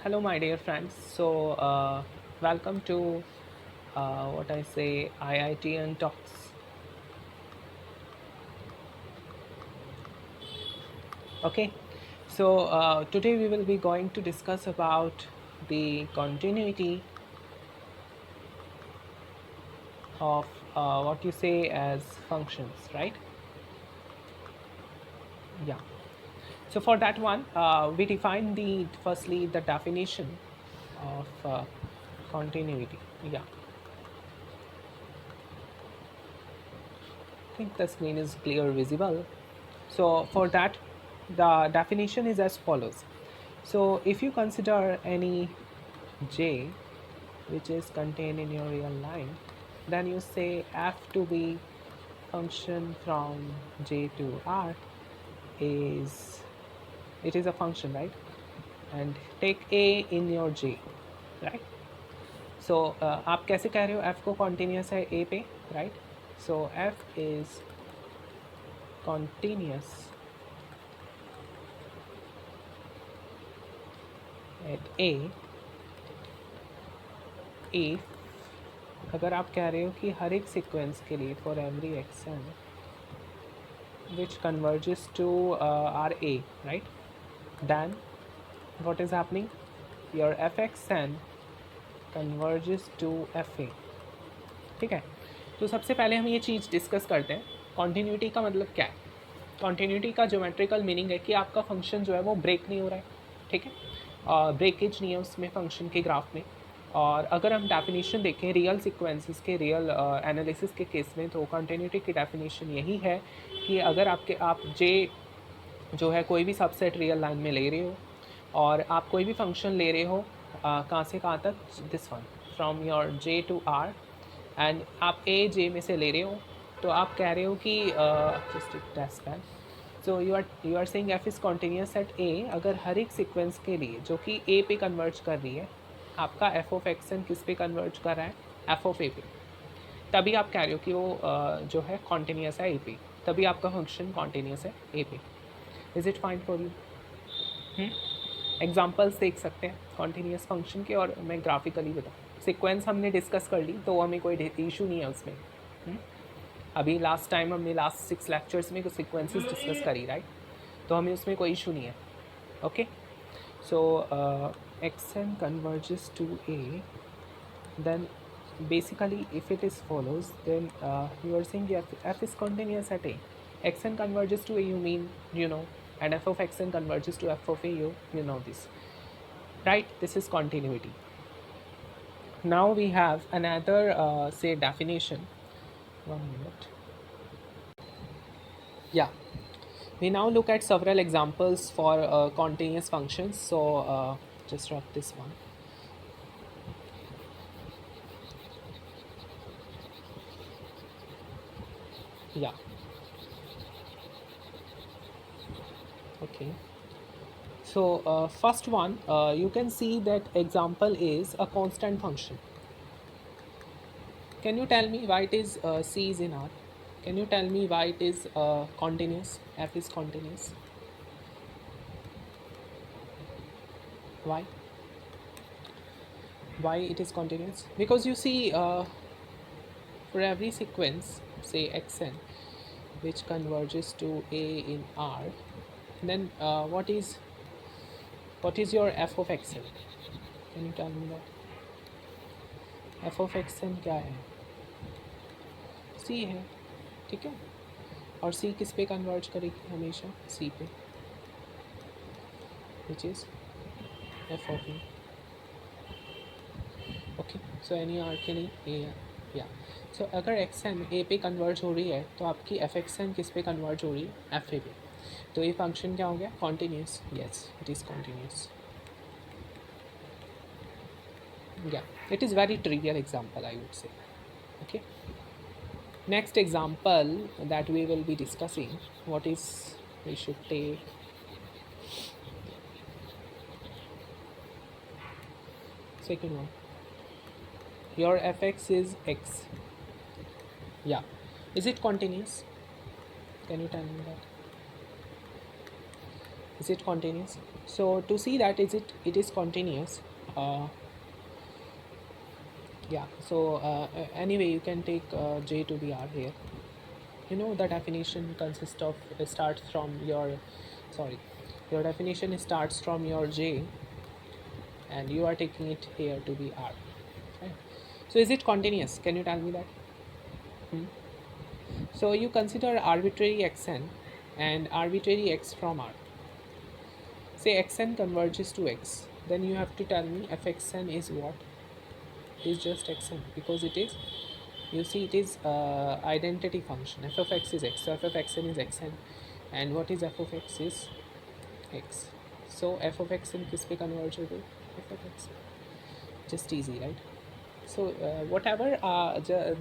Hello, my dear friends. Welcome to what I say IITN Talks. Okay, today we will be going to discuss about the continuity of what you say as functions, right? Yeah. So for that one, we define the firstly the definition of continuity. Yeah, I think the screen is clear visible. So for that, the definition is as follows. So if you consider any j which is contained in your real line, then you say f to be function from j to r is it is a function, right? And take a in your j, right? So आप कैसे कह रहे हो f को continuous है a पे, right? So f is continuous at a if अगर आप कह रहे हो कि हर एक सीक्वेंस के लिए for every x n which converges to RA, right? Then what is happening? Your fxn converges to FA. ठीक है, तो सबसे पहले हम ये चीज़ डिस्कस करते हैं कॉन्टीन्यूटी का मतलब क्या है। कॉन्टीन्यूटी का ज्योमेट्रिकल मीनिंग है कि आपका फंक्शन जो है वो ब्रेक नहीं हो रहा है, ठीक है, ब्रेकेज नहीं है उसमें फंक्शन के ग्राफ में। और अगर हम डेफिनेशन देखें रियल सीक्वेंसेस के रियल एनालिसिस के केस में, तो कॉन्टीन्यूटी की डेफिनेशन यही है कि अगर आप जे जो है कोई भी सबसेट रियल लाइन में ले रहे हो और आप कोई भी फंक्शन ले रहे हो कहाँ से कहाँ तक, this one from your j to r, and आप ए जे में से ले रहे हो, तो आप कह रहे हो कि just test that. So you are saying F is continuous at A अगर हर एक सीक्वेंस के लिए जो कि ए पे कन्वर्ज कर रही है, आपका एफ ऑफ एक्स एन किस पे कन्वर्ज कर रहा है, एफ ऑफ ए पे, तभी आप कह रहे हो कि वो जो है कॉन्टीन्यूस है ए पे, तभी आपका फंक्शन कॉन्टीन्यूस है ए पे। Is it fine for you? Examples देख सकते हैं कॉन्टीन्यूस फंक्शन के, और मैं ग्राफिकली बताऊँ। सीक्वेंस हमने डिस्कस कर ली तो हमें कोई इशू नहीं है उसमें। अभी लास्ट टाइम हमने लास्ट 6 लेक्चर्स में कुछ सीक्वेंसेस डिस्कस करी, राइट? तो हमें उसमें कोई इशू नहीं है। Okay, so x n converges to a, then basically if it is follows, then you are saying f is continuous at a, xn converges to a, you mean, you know, and f of xn converges to f of a, you know this, right? This is continuity. Now we have another say definition. One minute. Yeah, we now look at several examples for continuous functions. So just drop this one. Yeah, okay. So first one, you can see that example is a constant function. Can you tell me why it is C is in R? Can you tell me why it is continuous? F is continuous. Why? Why it is continuous? Because you see, for every sequence, say xn, which converges to A in R, then what is your f of xn? Can you tell me that? f of xn क्या है? C है, ठीक है। और C किस पे converge करेगी हमेशा? C पे, which is f of a. Okay, so any r के लिए ए है, या सो अगर एक्स एन ए पे कन्वर्ज हो रही है तो आपकी एफ एक्स एन किस पे कन्वर्ज हो रही है? एफ ए पे। तो ये फंक्शन क्या हो गया? Continuous. Yes, it is continuous. या it is very trivial example, I would say. Okay, next example that we will be discussing, what is, we should take second one. Your fx is x. Yeah, is it continuous? Can you tell me that? Is it continuous? So to see that it is continuous, uh, yeah. So anyway, you can take J to be R here. You know the definition consists of starts from your, sorry, your definition starts from your J, and you are taking it here to be R. Right? So is it continuous? Can you tell me that? Hmm? So you consider arbitrary xn and arbitrary x from R. Say xn converges to x, then you have to tell me fxn is what? Is just xn, because it is, you see, it is identity function. F of x is x, so f of xn is xn, and what is f of x is x. So f of xn किस पे converge हो गई? F of x. Just easy, right? So whatever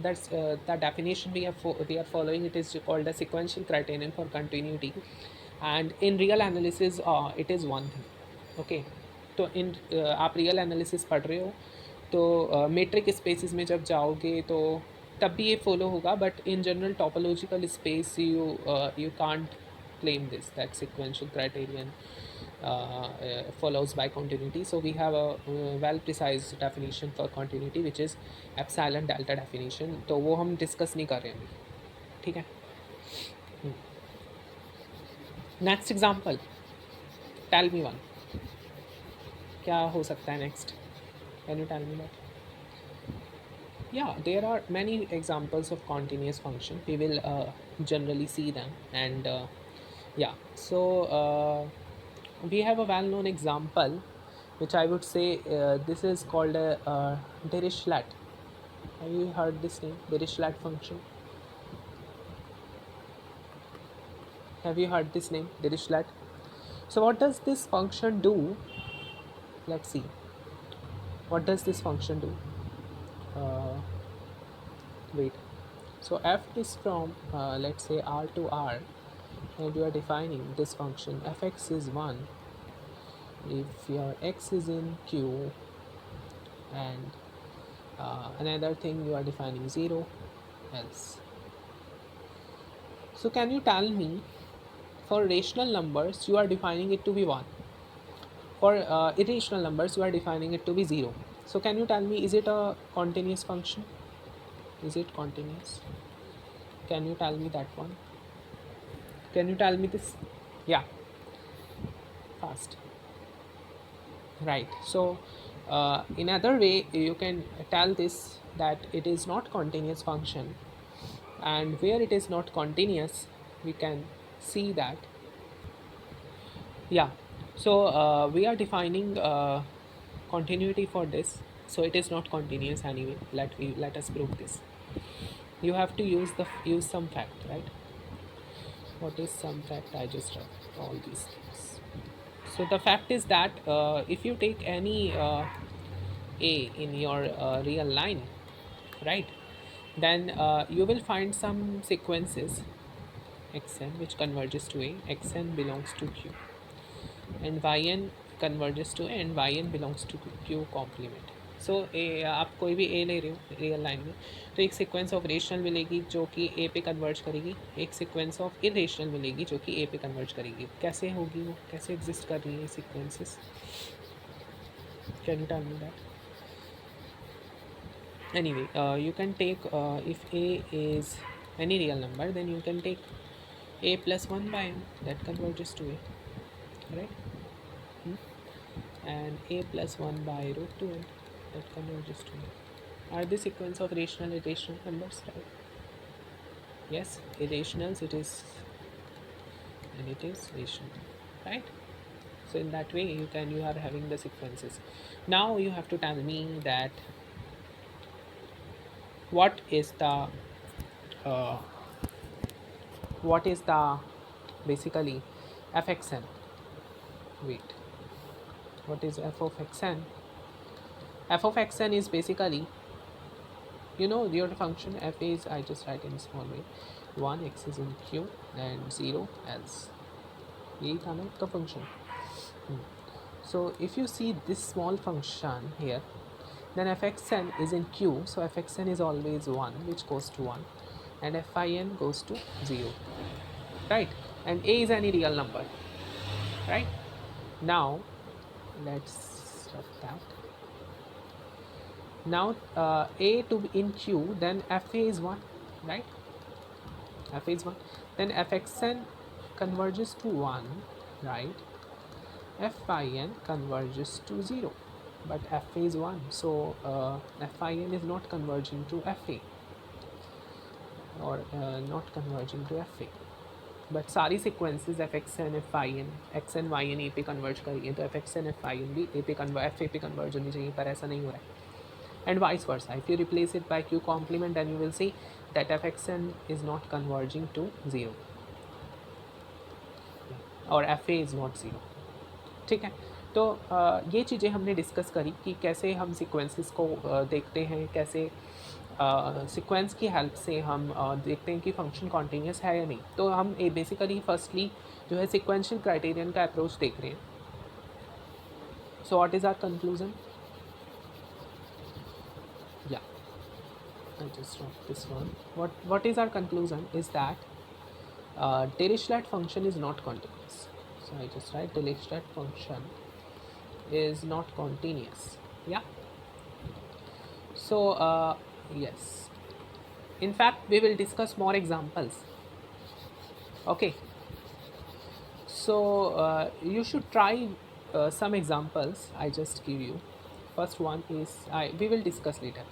that's the definition we are following, it is called a sequential criterion for continuity, and in real analysis it is one thing. Okay, तो इन आप real analysis पढ़ रहे हो तो metric spaces में जब जाओगे तो तब भी ये फॉलो होगा, but in general topological space you can't claim this that sequential criterion follows by continuity. So we have a well precise definition for continuity which is epsilon delta definition. तो वो हम डिस्कस नहीं कर रहे हैं अभी, ठीक है. Next example, tell me one. क्या हो सकता है next? Can you tell me that? Yeah, there are many examples of continuous function. We will generally see them, and yeah. So we have a well-known example, which I would say this is called a Dirichlet. Have you heard this name, Dirichlet function? Have you heard this name, Dirichlet? So what does this function do? Let's see. What does this function do? Wait. So f is from let's say R to R, and you are defining this function fx is 1 if your x is in Q, and another thing you are defining 0 else. So can you tell me, for rational numbers you are defining it to be 1, for irrational numbers you are defining it to be 0. So can you tell me, is it a continuous function? Is it continuous? Can you tell me that one? Can you tell me this? Yeah, fast. Right. So in other way you can tell this that it is not continuous function, and where it is not continuous we can see that, yeah. So we are defining continuity for this, so it is not continuous anyway. Let us prove this. You have to use some fact, right? What is some fact? I just read all these things. So the fact is that if you take any a in your real line, right, then you will find some sequences xn which converges to a, xn belongs to q, and yn converges to a, and yn belongs to q complement. सो आप कोई भी ए ले रहे हो real line में, तो एक sequence of rational मिलेगी जो कि ए पे कन्वर्ज करेगी, एक सीक्वेंस ऑफ इरेशनल मिलेगी जो कि ए पे कन्वर्ज करेगी. कैसे होगी वो, कैसे एग्जिस्ट कर रही है sequences? Can you tell me that? Anyway, you can take if a is any real number, then you can take a plus 1 by n, that converges to a, right? And a plus 1 by root 2n, that converges to a. Are the sequence of rational irrational numbers, right? Yes, irrationals it is, and it is rational, right? So in that way you are having the sequences. Now you have to tell me that what is the basically fxn. Wait, what is f of xn? F of xn is basically, you know, your function f is, I just write in small way, 1 x is in q and 0 else. यही था ना उसका function. So if you see this small function here, then fxn is in q, so fxn is always 1, which goes to 1, and fin goes to 0, right? And a is any real number, right? Now let's stop that. Now A to be in Q, then FA is 1, right? FA is 1. Then Fxn converges to 1, right? Fin converges to 0. But Fa is 1, so Fin is not converging to Fa, or not converging to Fa. But सारी sequences F x N F I N X N Y N A पे converge करिए तो F x N F I N भी A पे F A पे converge होनी चाहिए, पर ऐसा नहीं हो रहा है. And vice versa, if you replace it by q complement then you will see that f x n is not converging to 0 और एफ ए इज़ नॉट 0. ठीक है, तो ये चीज़ें हमने डिस्कस करी कि कैसे हम सिक्वेंसेस को देखते हैं, कैसे सीक्वेंस की हेल्प से हम देखते हैं कि फंक्शन कॉन्टीन्यूस है या नहीं. तो हम बेसिकली फर्स्टली जो है सिक्वेंशियल क्राइटेरियन का अप्रोच देख रहे हैं. So what is our conclusion? या I just wrote this one. What is our conclusion is that Dirichlet function is not continuous. So I just write Dirichlet function is not continuous. Yeah. So yes, in fact we will discuss more examples. Okay, so you should try some examples I just give you. First one is we will discuss later.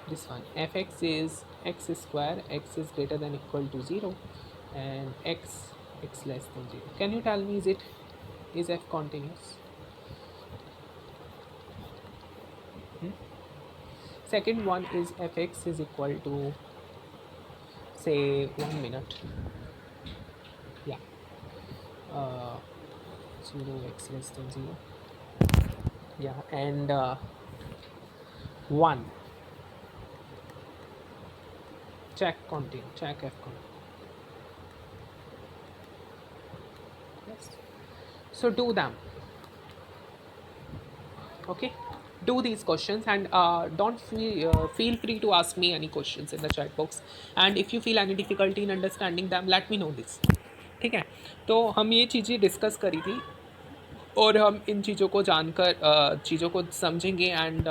This one, fx is x square, x is greater than equal to 0 and x less than 0. Can you tell me, is f continuous? Second one is fx is equal to, say, 1 minute. Yeah, 0 x less than 0. Yeah, and 1. Check continue, check f continue. Yes. So do them. Okay, do these questions and don't feel free to ask me any questions in the chat box, and if you feel any difficulty in understanding them, let me know this. ठीक है, तो हम ये चीज़ें discuss करी थी और हम इन चीज़ों को जानकर चीज़ों को समझेंगे. एंड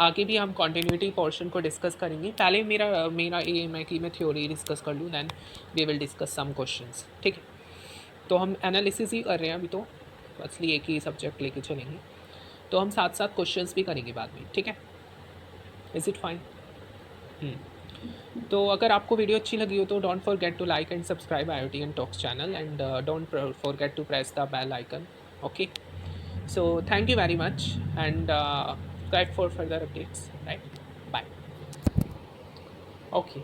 आगे भी हम कॉन्टीन्यूटी पोर्शन को डिस्कस करेंगे. पहले मेरा एम है कि मैं थ्योरी डिस्कस कर लूँ, then we will discuss some questions. ठीक है, तो हम एनालिसिस ही कर रहे हैं अभी, तो असली एक ही सब्जेक्ट लेके चलेंगे, तो हम साथ साथ क्वेश्चंस भी करेंगे बाद में. ठीक है, इज़ इट फाइन? तो अगर आपको वीडियो अच्छी लगी हो तो don't forget to like and subscribe IoT and Talks channel, and don't forget to press the bell icon. Okay, so thank you very much, and subscribe for further updates. Right, bye. Okay.